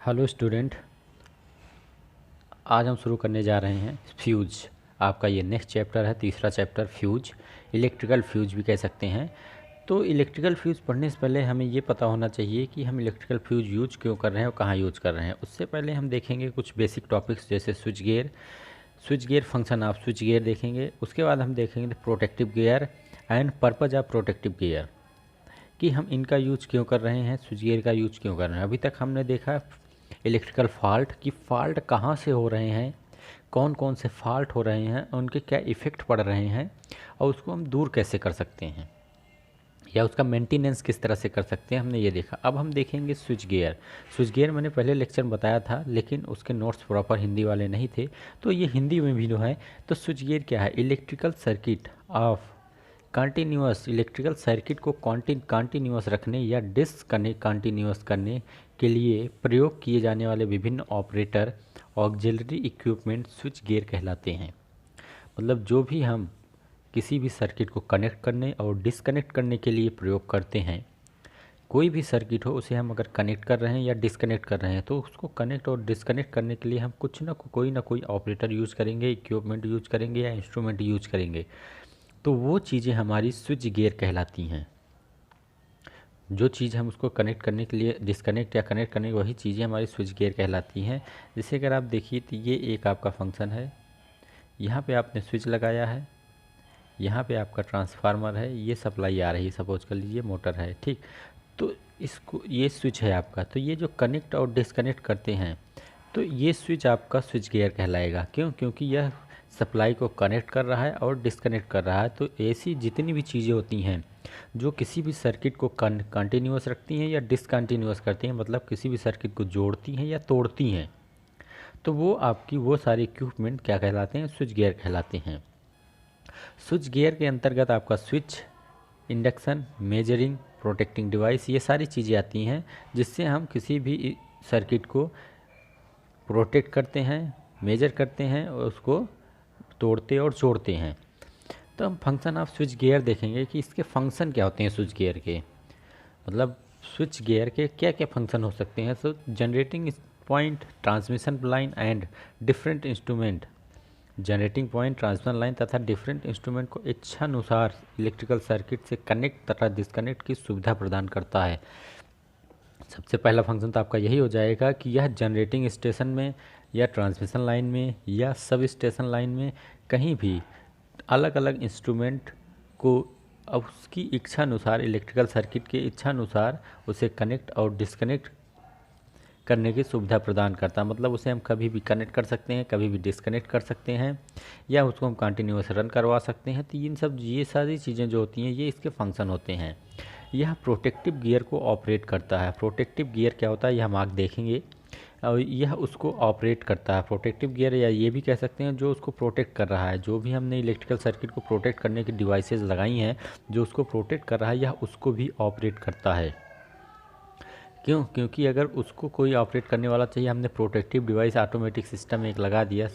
Hello student, आज हम शुरू करने जा रहे हैं फ्यूज। आपका ये नेक्स्ट चैप्टर है, तीसरा चैप्टर फ्यूज, इलेक्ट्रिकल फ्यूज भी कह सकते हैं। तो इलेक्ट्रिकल फ्यूज पढ़ने से पहले हमें ये पता होना चाहिए कि हम इलेक्ट्रिकल फ्यूज यूज क्यों कर रहे हैं और कहाँ यूज कर रहे हैं। उससे पहले हम देखेंगे कुछ बेसिक टॉपिक्स जैसे switch gear function off switch gear देखेंगे। उसके बाद हम देखेंगे protective gear and purpose of protective gear, कि हम इनका यूज क्यों कर रहे हैं, स्विच गियर का यूज क्यों कर रहे हैं। अभी तक हमने देखा इलेक्ट्रिकल फॉल्ट की फॉल्ट कहाँ से हो रहे हैं, कौन कौन से फॉल्ट हो रहे हैं, उनके क्या इफ़ेक्ट पड़ रहे हैं और उसको हम दूर कैसे कर सकते हैं या उसका मेंटेनेंस किस तरह से कर सकते हैं, हमने ये देखा। अब हम देखेंगे स्विच गियर मैंने पहले लेक्चर में बताया था, लेकिन उसके नोट्स प्रॉपर हिंदी वाले नहीं थे, तो ये हिंदी में भी जो है। तो स्विच गियर क्या है? Electrical circuit of continuous, electrical circuit को कंटिन्यूअस रखने या डिसकनेक्ट कंटिन्यूअस करने के लिए प्रयोग किए जाने वाले विभिन्न operator auxiliary equipment switch gear कहलाते हैं। मतलब जो भी हम किसी भी सर्किट को कनेक्ट करने और डिसकनेक्ट करने के लिए प्रयोग करते हैं, कोई भी सर्किट हो उसे हम अगर कनेक्ट कर रहे हैं या डिसकनेक्ट कर रहे हैं, तो उसको कनेक्ट और डिसकनेक्ट करने के लिए हम कुछ ना कोई ऑपरेटर यूज़ करेंगे, इक्विपमेंट यूज़ करेंगे या इंस्ट्रूमेंट यूज़ करेंगे। तो वो चीज़ें हमारी स्विच गियर कहलाती हैं। जो चीज़ हम उसको कनेक्ट करने के लिए डिसकनेक्ट या कनेक्ट करने की, वही चीज़ें हमारी स्विच गियर कहलाती हैं। जैसे अगर आप देखिए तो ये एक आपका फंक्शन है, यहाँ पे आपने स्विच लगाया है, यहाँ पे आपका ट्रांसफार्मर है, ये सप्लाई आ रही है, सपोज कर लीजिए मोटर है, ठीक। तो इसको, ये स्विच है आपका, तो ये जो कनेक्ट और डिसकनेक्ट करते हैं, तो ये स्विच आपका स्विच गियर कहलाएगा। क्यों? क्योंकि यह सप्लाई को कनेक्ट कर रहा है और डिसकनेक्ट कर रहा है। तो ऐसी जितनी भी चीज़ें होती हैं जो किसी भी सर्किट को कंटिन्यूअस रखती हैं या डिसकंटिन्यूअस करती हैं, मतलब किसी भी सर्किट को जोड़ती हैं या तोड़ती हैं, तो वो आपकी वो सारे इक्विपमेंट क्या कहलाते हैं? स्विच गियर कहलाते हैं। स्विच गियर के अंतर्गत आपका switch, induction, measuring, protecting device, ये सारी चीज़ें आती हैं जिससे हम किसी भी सर्किट को प्रोटेक्ट करते हैं, मेजर करते हैं और उसको तोड़ते और जोड़ते हैं। तो हम फंक्शन ऑफ स्विच गियर देखेंगे कि इसके फंक्शन क्या होते हैं स्विच गियर के, मतलब स्विच गियर के क्या क्या फंक्शन हो सकते हैं। So generating point, transmission line and different instrument, generating point, transmission line तथा डिफरेंट इंस्ट्रूमेंट को इच्छानुसार इलेक्ट्रिकल सर्किट से कनेक्ट तथा डिस्कनेक्ट की सुविधा प्रदान करता है। सबसे पहला फंक्शन तो आपका यही हो जाएगा कि यह जनरेटिंग स्टेशन में या ट्रांसमिशन लाइन में या सब स्टेशन लाइन में कहीं भी अलग अलग इंस्ट्रूमेंट को अब उसकी इच्छा अनुसार, इलेक्ट्रिकल सर्किट के इच्छा अनुसार उसे कनेक्ट और डिस्कनेक्ट करने की सुविधा प्रदान करता है। मतलब उसे हम कभी भी कनेक्ट कर सकते हैं, कभी भी डिस्कनेक्ट कर सकते हैं, या उसको हम कंटिन्यूअस रन करवा सकते हैं। तो ये सारी चीज़ें जो होती हैं ये इसके फंक्शन होते हैं। यह प्रोटेक्टिव गियर को ऑपरेट करता है। प्रोटेक्टिव गियर क्या होता है यह हम आगे देखेंगे, और यह उसको ऑपरेट करता है। प्रोटेक्टिव गियर, या ये भी कह सकते हैं जो उसको प्रोटेक्ट कर रहा है, जो भी हमने इलेक्ट्रिकल सर्किट को प्रोटेक्ट करने की डिवाइसेस लगाई हैं, जो उसको प्रोटेक्ट कर रहा है यह उसको भी ऑपरेट करता है। क्यों? क्योंकि अगर उसको कोई ऑपरेट करने वाला चाहिए, हमने प्रोटेक्टिव डिवाइस ऑटोमेटिक सिस्टम एक लगा दिया,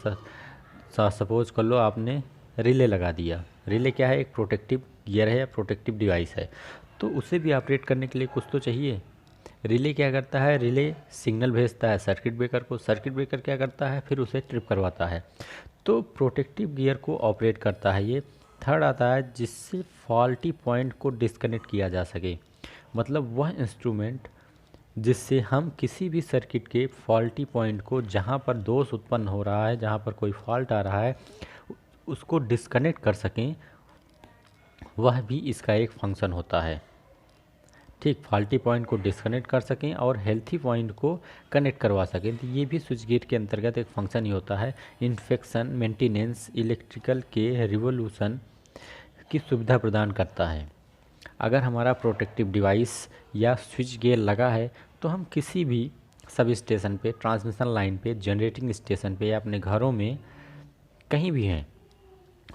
सपोज कर लो आपने रिले लगा दिया। रिले क्या है? एक प्रोटेक्टिव गियर है या प्रोटेक्टिव डिवाइस है। तो उसे भी ऑपरेट करने के लिए कुछ तो चाहिए। रिले क्या करता है? रिले सिग्नल भेजता है सर्किट ब्रेकर को, सर्किट ब्रेकर क्या करता है? फिर उसे ट्रिप करवाता है। तो प्रोटेक्टिव गियर को ऑपरेट करता है ये। थर्ड आता है जिससे फॉल्टी पॉइंट को डिस्कनेक्ट किया जा सके, मतलब वह इंस्ट्रूमेंट जिससे हम किसी भी सर्किट के फॉल्टी पॉइंट को, जहाँ पर दोष उत्पन्न हो रहा है, जहाँ पर कोई फॉल्ट आ रहा है, उसको डिस्कनेक्ट कर सकें, वह भी इसका एक फंक्शन होता है। ठीक, फॉल्टी पॉइंट को डिस्कनेक्ट कर सकें और हेल्थी पॉइंट को कनेक्ट करवा सकें, तो ये भी स्विच गियर के अंतर्गत एक फंक्शन ही होता है। इन्फेक्शन, मेंटेनेंस, इलेक्ट्रिकल के रिवोल्यूशन की सुविधा प्रदान करता है। अगर हमारा प्रोटेक्टिव डिवाइस या स्विच गियर लगा है तो हम किसी भी सब स्टेशन पे, ट्रांसमिशन लाइन पे, जनरेटिंग स्टेशन पे या अपने घरों में कहीं भी हैं,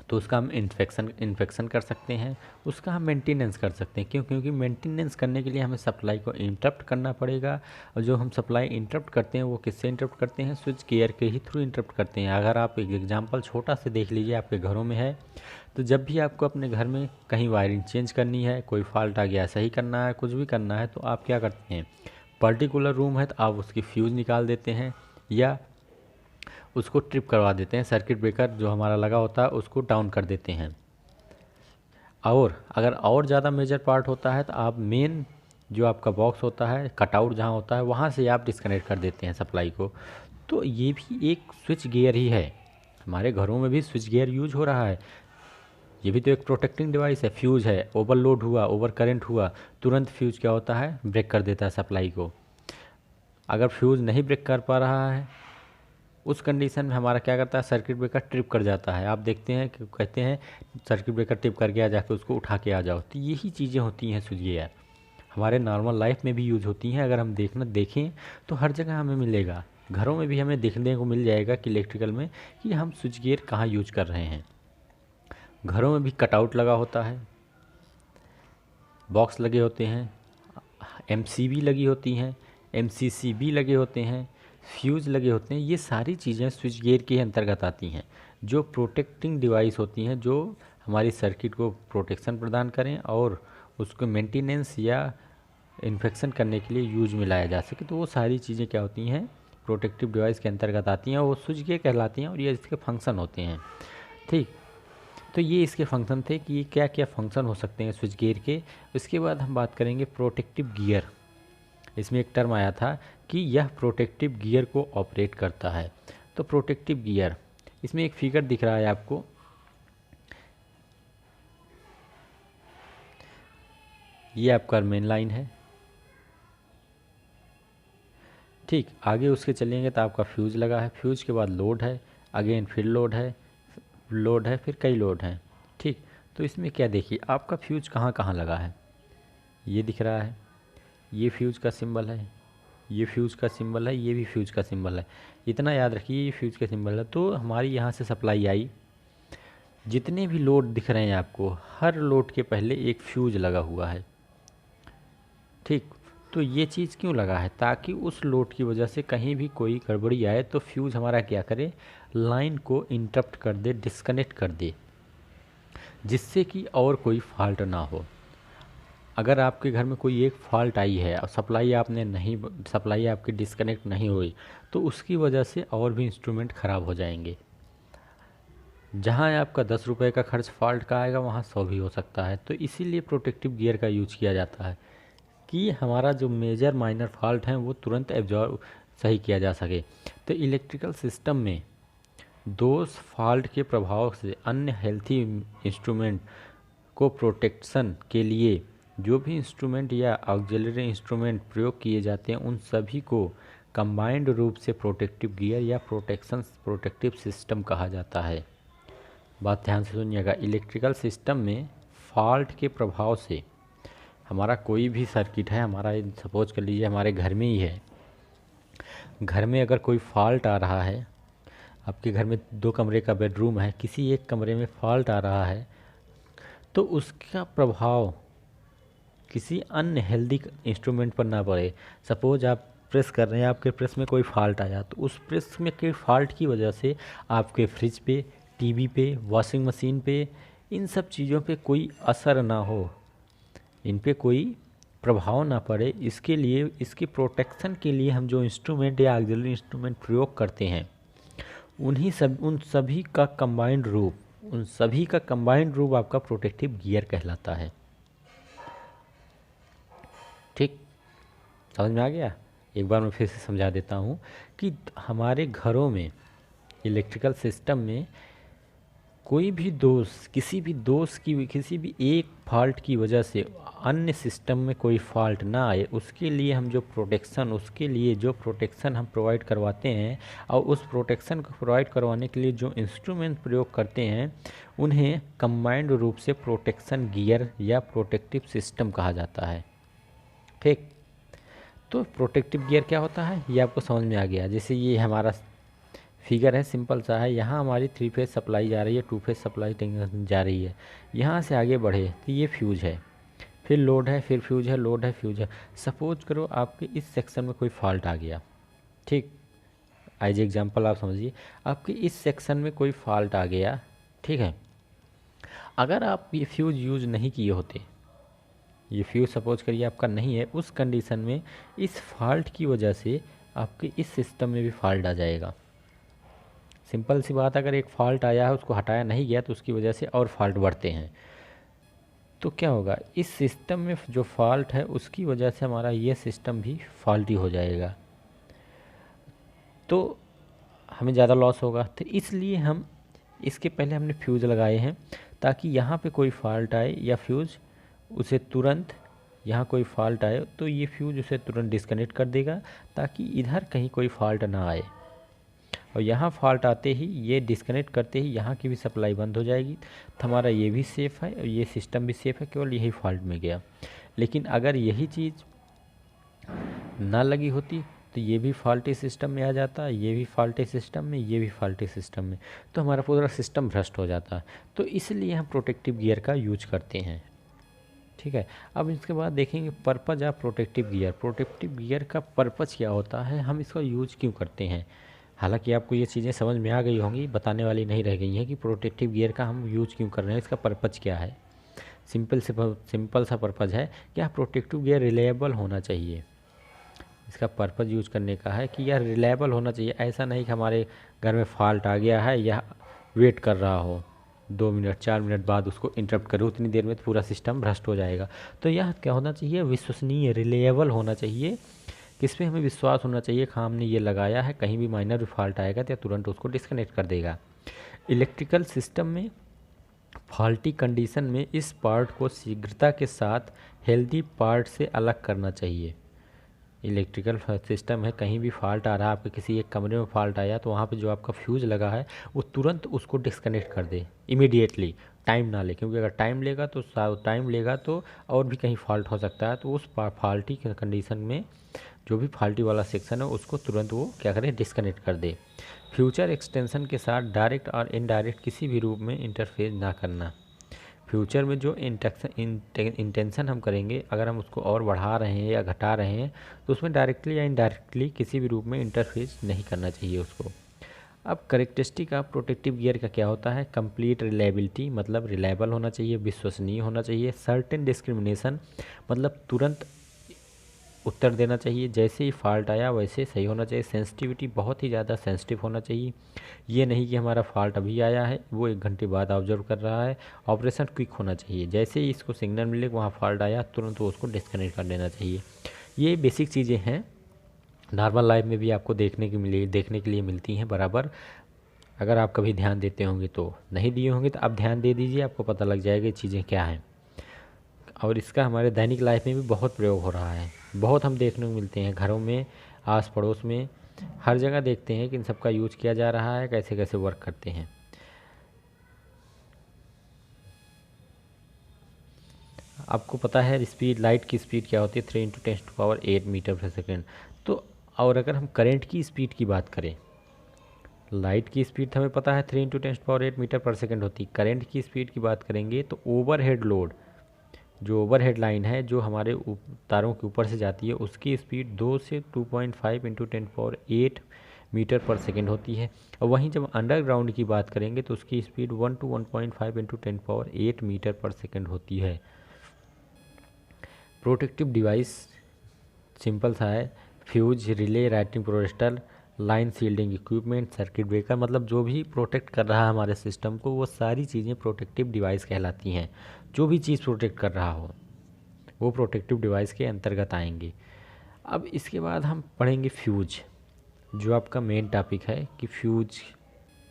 तो उसका हम इन्फेक्शन कर सकते हैं, उसका हम मेंटेनेंस कर सकते हैं। क्यों? क्योंकि मेंटेनेंस करने के लिए हमें सप्लाई को इंटरप्ट करना पड़ेगा, और जो हम सप्लाई इंटरप्ट करते हैं वो किससे इंटरप्ट करते हैं? स्विच गियर के ही थ्रू इंटरप्ट करते हैं। अगर आप एक एग्जांपल छोटा से देख लीजिए, आपके घरों में है, तो जब भी आपको अपने घर में कहीं वायरिंग चेंज करनी है, कोई फॉल्ट आ गया, सही करना है, कुछ भी करना है, तो आप क्या करते हैं? पर्टिकुलर रूम है तो आप उसकी फ्यूज़ निकाल देते हैं या उसको ट्रिप करवा देते हैं, सर्किट ब्रेकर जो हमारा लगा होता है उसको डाउन कर देते हैं। और अगर और ज़्यादा मेजर पार्ट होता है तो आप मेन जो आपका बॉक्स होता है, कटआउट जहाँ होता है, वहाँ से आप डिस्कनेक्ट कर देते हैं सप्लाई को। तो ये भी एक स्विच गियर ही है, हमारे घरों में भी स्विच गियर यूज हो रहा है। ये भी तो एक प्रोटेक्टिंग डिवाइस है। फ्यूज़ है, ओवरलोड हुआ, ओवर करंट हुआ, तुरंत फ्यूज़ क्या होता है, ब्रेक कर देता है सप्लाई को। अगर फ्यूज़ नहीं ब्रेक कर पा रहा है उस कंडीशन में हमारा क्या करता है, सर्किट ब्रेकर ट्रिप कर जाता है। आप देखते हैं कि कहते हैं सर्किट ब्रेकर ट्रिप कर गया, जाके उसको उठा के आ जाओ। तो यही चीज़ें होती हैं स्विच गियर, हमारे नॉर्मल लाइफ में भी यूज़ होती हैं। अगर हम देखें तो हर जगह हमें मिलेगा, घरों में भी हमें देखने को मिल जाएगा कि इलेक्ट्रिकल में कि हम स्विच गियर कहाँ यूज कर रहे हैं। घरों में भी कटआउट लगा होता है, बॉक्स लगे होते हैं, एमसीबी लगी होती हैं, एमसीसीबी लगे होते हैं, फ्यूज़ लगे होते हैं। ये सारी चीज़ें स्विच गियर के अंतर्गत आती हैं, जो प्रोटेक्टिंग डिवाइस होती हैं, जो हमारी सर्किट को प्रोटेक्शन प्रदान करें और उसको मेंटेनेंस या इन्फेक्शन करने के लिए यूज में लाया जा सके। तो वो सारी चीज़ें क्या होती हैं, प्रोटेक्टिव डिवाइस के अंतर्गत आती हैं, वो स्विच गियर कहलाती हैं और ये इसके फंक्शन होते हैं। ठीक, तो ये इसके फंक्शन थे कि ये क्या क्या फंक्शन हो सकते हैं स्विच गियर के। उसके बाद हम बात करेंगे प्रोटेक्टिव गियर। इसमें एक टर्म आया था कि यह प्रोटेक्टिव गियर को ऑपरेट करता है। तो प्रोटेक्टिव गियर, इसमें एक फिगर दिख रहा है आपको, ये आपका मेन लाइन है। ठीक, आगे उसके चलेंगे तो आपका फ्यूज़ लगा है, फ्यूज़ के बाद लोड है, अगेन फिर लोड है, फिर कई लोड हैं। ठीक, तो इसमें क्या देखिए, आपका फ्यूज़ कहाँ कहाँ लगा है, ये दिख रहा है, ये फ्यूज़ का सिंबल है, ये फ्यूज़ का सिंबल है, ये भी फ्यूज़ का सिंबल है। इतना याद रखिए, ये फ्यूज़ का सिंबल है। तो हमारी यहाँ से सप्लाई आई, जितने भी लोड दिख रहे हैं आपको, हर लोड के पहले एक फ्यूज़ लगा हुआ है। ठीक, तो ये चीज़ क्यों लगा है, ताकि उस लोड की वजह से कहीं भी कोई गड़बड़ी आए तो फ्यूज़ हमारा क्या करे, लाइन को इंटरप्ट कर दे, डिस्कनेक्ट कर दे, जिससे कि और कोई फॉल्ट ना हो। अगर आपके घर में कोई एक फॉल्ट आई है और सप्लाई आपकी डिस्कनेक्ट नहीं हुई, तो उसकी वजह से और भी इंस्ट्रूमेंट ख़राब हो जाएंगे। जहाँ आपका 10 रुपये का खर्च फॉल्ट का आएगा, वहाँ 100 भी हो सकता है। तो इसीलिए प्रोटेक्टिव गियर का यूज किया जाता है कि हमारा जो मेजर माइनर फॉल्ट हैं वो तुरंत एब्जॉर्ब सही किया जा सके। तो इलेक्ट्रिकल सिस्टम में दोष फॉल्ट के प्रभाव से अन्य हेल्थी इंस्ट्रूमेंट को प्रोटेक्शन के लिए जो भी इंस्ट्रूमेंट या ऑक्सिलरी इंस्ट्रूमेंट प्रयोग किए जाते हैं, उन सभी को कंबाइंड रूप से प्रोटेक्टिव गियर या प्रोटेक्टिव सिस्टम कहा जाता है। बात ध्यान से सुनिएगा, इलेक्ट्रिकल सिस्टम में फॉल्ट के प्रभाव से हमारा कोई भी सर्किट है, हमारा सपोज कर लीजिए हमारे घर में ही है, घर में अगर कोई फॉल्ट आ रहा है, आपके घर में 2 कमरे का बेडरूम है, किसी एक कमरे में फॉल्ट आ रहा है, तो उसका प्रभाव किसी अन्य हेल्दी इंस्ट्रूमेंट पर ना पड़े। सपोज आप प्रेस कर रहे हैं, आपके प्रेस में कोई फॉल्ट आया, तो उस प्रेस में के फॉल्ट की वजह से आपके फ्रिज पे, टीवी पे, वॉशिंग मशीन पे, इन सब चीज़ों पे कोई असर ना हो, इन पे कोई प्रभाव ना पड़े। इसके लिए, इसकी प्रोटेक्शन के लिए हम जो इंस्ट्रूमेंट या ऑक्सिलरी इंस्ट्रूमेंट प्रयोग करते हैं, उन सभी का कंबाइंड रूप आपका प्रोटेक्टिव गियर कहलाता है। ठीक, समझ में आ गया? एक बार मैं फिर से समझा देता हूँ कि हमारे घरों में इलेक्ट्रिकल सिस्टम में कोई भी दोष, किसी भी एक फॉल्ट की वजह से अन्य सिस्टम में कोई फॉल्ट ना आए, उसके लिए जो प्रोटेक्शन हम प्रोवाइड करवाते हैं, और उस प्रोटेक्शन को प्रोवाइड करवाने के लिए जो इंस्ट्रूमेंट प्रयोग करते हैं, उन्हें कंबाइंड रूप से प्रोटेक्शन गियर या प्रोटेक्टिव सिस्टम कहा जाता है। ठीक, तो प्रोटेक्टिव गियर क्या होता है ये आपको समझ में आ गया। जैसे ये हमारा फिगर है, सिंपल सा है, यहाँ हमारी 3 फेज सप्लाई जा रही है, 2 फेज सप्लाई जा रही है, यहाँ से आगे बढ़े तो ये फ्यूज है, फिर लोड है, फिर फ्यूज है, लोड है, फ्यूज है। सपोज करो आपके इस सेक्शन में कोई फॉल्ट आ गया, ठीक, एज एग्जांपल आप समझिए, आपके इस सेक्शन में कोई फॉल्ट आ गया, ठीक है। अगर आप ये फ्यूज यूज नहीं किए होते, ये फ्यूज़ सपोज करिए आपका नहीं है, उस कंडीशन में इस फॉल्ट की वजह से आपके इस सिस्टम में भी फॉल्ट आ जाएगा। सिंपल सी बात, अगर एक फॉल्ट आया है उसको हटाया नहीं गया तो उसकी वजह से और फॉल्ट बढ़ते हैं। तो क्या होगा, इस सिस्टम में जो फॉल्ट है उसकी वजह से हमारा ये सिस्टम भी फॉल्टी हो जाएगा, तो हमें ज़्यादा लॉस होगा। तो इसलिए हम इसके पहले हमने फ्यूज़ लगाए हैं, ताकि यहाँ पे कोई फॉल्ट आए या फ्यूज़ उसे तुरंत, यहाँ कोई फॉल्ट आए तो ये फ्यूज़ उसे तुरंत डिस्कनेक्ट कर देगा, ताकि इधर कहीं कोई फॉल्ट ना आए। और यहाँ फॉल्ट आते ही, ये डिस्कनेक्ट करते ही यहाँ की भी सप्लाई बंद हो जाएगी, तो हमारा ये भी सेफ़ है और ये सिस्टम भी सेफ़ है, केवल यही फॉल्ट में गया। लेकिन अगर यही चीज़ ना लगी होती तो ये भी फॉल्टी सिस्टम में आ जाता, ये भी फॉल्टी सिस्टम में, ये भी फॉल्टी सिस्टम में, तो हमारा पूरा सिस्टम भ्रष्ट हो जाता। तो इसलिए हम प्रोटेक्टिव गियर का यूज करते हैं। ठीक है, अब इसके बाद देखेंगे purpose of protective gear. Protective gear का पर्पज़ क्या होता है, हम इसका यूज क्यों करते हैं। हालांकि आपको ये चीज़ें समझ में आ गई होंगी, बताने वाली नहीं रह गई हैं कि प्रोटेक्टिव गियर का हम यूज क्यों कर रहे हैं, इसका पर्पज़ क्या है। सिंपल सा पर्पज़ है कि प्रोटेक्टिव गियर रिलायबल होना चाहिए। इसका पर्पज़ यूज़ करने का है कि यह रिलायबल होना चाहिए। ऐसा नहीं कि हमारे घर में फॉल्ट आ गया है या वेट कर रहा हो 2 मिनट 4 मिनट बाद उसको इंटरप्ट करो, उतनी देर में तो पूरा सिस्टम भ्रष्ट हो जाएगा। तो यह क्या होना चाहिए, विश्वसनीय, रिलायबल होना चाहिए। किस पे हमें विश्वास होना चाहिए कि हमने ये लगाया है, कहीं भी माइनर भी फॉल्ट आएगा तो तुरंत उसको डिस्कनेक्ट कर देगा। इलेक्ट्रिकल सिस्टम में फॉल्टी कंडीशन में इस पार्ट को शीघ्रता के साथ हेल्दी पार्ट से अलग करना चाहिए। इलेक्ट्रिकल सिस्टम है, कहीं भी फॉल्ट आ रहा है, आपके किसी एक कमरे में फॉल्ट आया तो वहाँ पे जो आपका फ्यूज़ लगा है वो तुरंत उसको डिस्कनेक्ट कर दे इमीडिएटली, टाइम ना ले, क्योंकि अगर टाइम लेगा तो और भी कहीं फॉल्ट हो सकता है। तो उस फॉल्टी कंडीशन में जो भी फॉल्टी वाला सेक्शन है उसको तुरंत वो क्या करे, डिस्कनेक्ट कर दे। फ्यूचर एक्सटेंशन के साथ डायरेक्ट और इनडायरेक्ट किसी भी रूप में इंटरफेस ना करना। फ्यूचर में जो इंटेंशन हम करेंगे, अगर हम उसको और बढ़ा रहे हैं या घटा रहे हैं तो उसमें डायरेक्टली या इनडायरेक्टली किसी भी रूप में इंटरफेस नहीं करना चाहिए उसको। अब करेक्टरिस्टिक ऑफ प्रोटेक्टिव गियर का क्या होता है, कंप्लीट रिलायबिलिटी, मतलब रिलायबल होना चाहिए, विश्वसनीय होना चाहिए। सर्टेन डिस्क्रिमिनेशन, मतलब तुरंत उत्तर देना चाहिए, जैसे ही फॉल्ट आया वैसे सही होना चाहिए। सेंसिटिविटी, बहुत ही ज़्यादा सेंसिटिव होना चाहिए, ये नहीं कि हमारा फॉल्ट अभी आया है वो 1 घंटे बाद ऑब्जर्व कर रहा है। ऑपरेशन क्विक होना चाहिए, जैसे ही इसको सिग्नल मिले वहाँ फॉल्ट आया तुरंत वो उसको डिस्कनेक्ट कर देना चाहिए। ये बेसिक चीज़ें हैं, नॉर्मल लाइफ में भी आपको देखने के लिए मिलती हैं बराबर। अगर आप कभी ध्यान देते होंगे तो, नहीं दिए होंगे तो आप ध्यान दे दीजिए, आपको पता लग जाएगा ये चीज़ें क्या हैं। और इसका हमारे दैनिक लाइफ में भी बहुत प्रयोग हो रहा है, बहुत हम देखने को मिलते हैं, घरों में, आस पड़ोस में, हर जगह देखते हैं कि इन सब का यूज किया जा रहा है, कैसे कैसे वर्क करते हैं। आपको पता है स्पीड, लाइट की स्पीड क्या होती है, 3 × 10⁸ मीटर पर सेकेंड। तो और अगर हम करंट की स्पीड की बात करें, लाइट की स्पीड हमें पता है 3 × 10⁸ मीटर पर सेकेंड होती है। करंट की स्पीड की बात करेंगे तो ओवरहेड लोड, जो ओवरहेड लाइन है जो हमारे तारों के ऊपर से जाती है, उसकी स्पीड 2 से 2.5 × 10⁸ मीटर पर सेकेंड होती है। और वहीं जब अंडरग्राउंड की बात करेंगे तो उसकी स्पीड 1 to 1.5 × 10⁸ मीटर पर सेकेंड होती है। प्रोटेक्टिव डिवाइस सिंपल सा है, fuse, relay, writing protector, line shielding equipment, circuit breaker, मतलब जो भी प्रोटेक्ट कर रहा है हमारे सिस्टम को वो सारी चीज़ें प्रोटेक्टिव डिवाइस कहलाती हैं। जो भी चीज़ प्रोटेक्ट कर रहा हो वो प्रोटेक्टिव डिवाइस के अंतर्गत आएंगे। अब इसके बाद हम पढ़ेंगे फ्यूज, जो आपका मेन टॉपिक है कि फ्यूज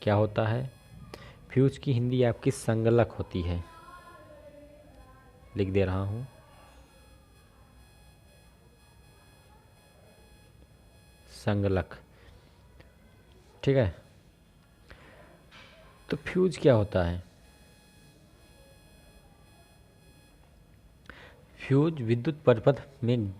क्या होता है। फ्यूज की हिंदी आपकी संगलक होती है, लिख दे रहा हूँ, संगलक। ठीक है, तो फ्यूज क्या होता है। फ्यूज विद्युत परिपथ में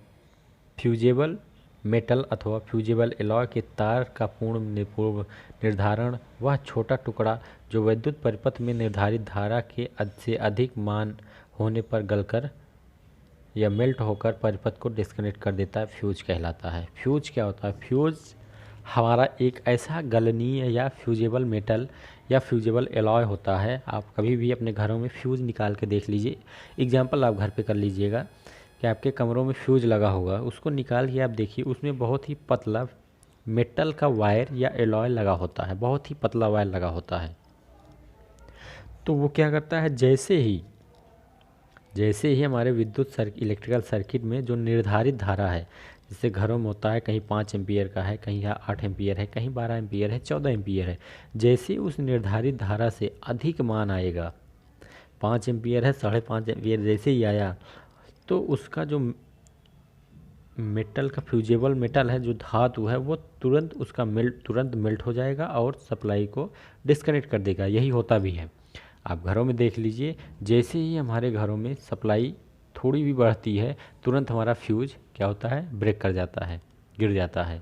फ्यूजेबल मेटल अथवा फ्यूजेबल एलॉय के तार का पूर्ण निर्धारण, वह छोटा टुकड़ा जो विद्युत परिपथ में निर्धारित धारा के से अधिक मान होने पर गलकर या मेल्ट होकर परिपथ को डिस्कनेक्ट कर देता है, फ्यूज कहलाता है। फ्यूज क्या होता है, फ्यूज हमारा एक ऐसा गलनीय या फ्यूजेबल मेटल या फ्यूजेबल एलॉय होता है। आप कभी भी अपने घरों में फ्यूज निकाल के देख लीजिए, एग्जाम्पल आप घर पे कर लीजिएगा कि आपके कमरों में फ्यूज लगा होगा, उसको निकाल के आप देखिए, उसमें बहुत ही पतला मेटल का वायर या एलॉय लगा होता है, बहुत ही पतला वायर लगा होता है। तो वो क्या करता है, जैसे ही हमारे इलेक्ट्रिकल सर्किट में जो निर्धारित धारा है, जैसे घरों में होता है कहीं 5 एम्पियर का है, कहीं 8 एम्पियर है, कहीं 12 एम्पियर है, 14 एम्पियर है, जैसे उस निर्धारित धारा से अधिक मान आएगा, 5 एम्पियर है, 5.5 एम्पियर जैसे ही आया, तो उसका जो मेटल का फ्यूजेबल मेटल है, जो धातु है, वो तुरंत मेल्ट हो जाएगा और सप्लाई को डिस्कनेक्ट कर देगा। यही होता भी है। आप घरों में देख लीजिए, जैसे ही हमारे घरों में सप्लाई थोड़ी भी बढ़ती है, तुरंत हमारा फ्यूज क्या होता है, ब्रेक कर जाता है,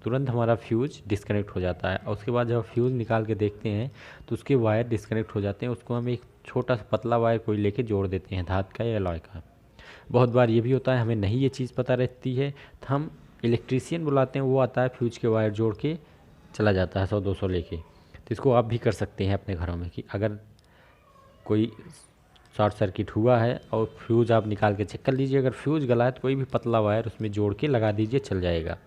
तुरंत हमारा फ्यूज डिस्कनेक्ट हो जाता है। और उसके बाद जब फ्यूज निकाल के देखते हैं तो उसके वायर डिस्कनेक्ट हो जाते हैं, उसको हम एक छोटा सा पतला वायर कोई लेके जोड़ देते हैं, धातु का या एलॉय का। बहुत बार ये भी होता है, हमें नहीं ये चीज़ पता रहती है, तो हम इलेक्ट्रीशियन बुलाते हैं, वो आता है फ्यूज के वायर जोड़ के चला जाता है 100-200 लेके। तो इसको आप भी कर सकते हैं अपने घरों में, कि अगर कोई शॉर्ट सर्किट हुआ है और फ्यूज़ आप निकाल के चेक कर लीजिए, अगर फ्यूज़ गला है तो कोई भी पतला वायर उसमें जोड़ के लगा दीजिए, चल जाएगा।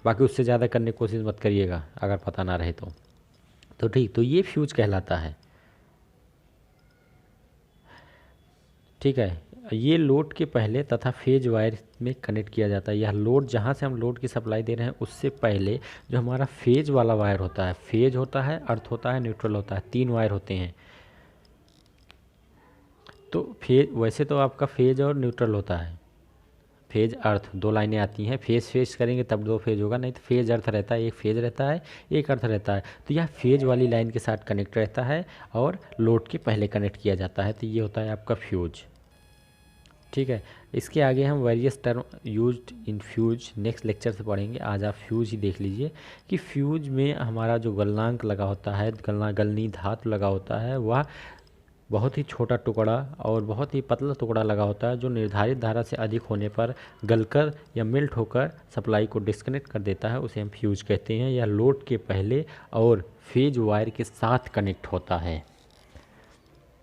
बाकी उससे ज़्यादा करने की कोशिश मत करिएगा अगर पता ना रहे तो ठीक। तो ये फ्यूज कहलाता है, ठीक है। ये लोड के पहले तथा फेज वायर में कनेक्ट किया जाता है। यह लोड, जहाँ से हम लोड की सप्लाई दे रहे हैं उससे पहले जो हमारा फेज वाला वायर होता है, फेज होता है, अर्थ होता है, न्यूट्रल होता है, 3 वायर होते हैं। तो फेज, वैसे तो आपका फेज और न्यूट्रल होता है, फेज अर्थ 2 लाइनें आती हैं, फेज करेंगे तब 2 फेज होगा, नहीं तो फेज अर्थ रहता है, एक फेज रहता है, एक अर्थ रहता है। तो यह फेज वाली लाइन के साथ कनेक्ट रहता है और लोड के पहले कनेक्ट किया जाता है। तो ये होता है आपका फ्यूज, ठीक है। इसके आगे हम various term used in fuse next lecture से पढ़ेंगे। आज आप फ्यूज ही देख लीजिए कि फ्यूज में हमारा जो गलनांक लगा होता है, गलनी धातु लगा होता है, वह बहुत ही छोटा टुकड़ा और बहुत ही पतला टुकड़ा लगा होता है, जो निर्धारित धारा से अधिक होने पर गलकर या मेल्ट होकर सप्लाई को डिस्कनेक्ट कर देता है, उसे हम फ्यूज कहते हैं। यह लोड के पहले और फेज वायर के साथ कनेक्ट होता है।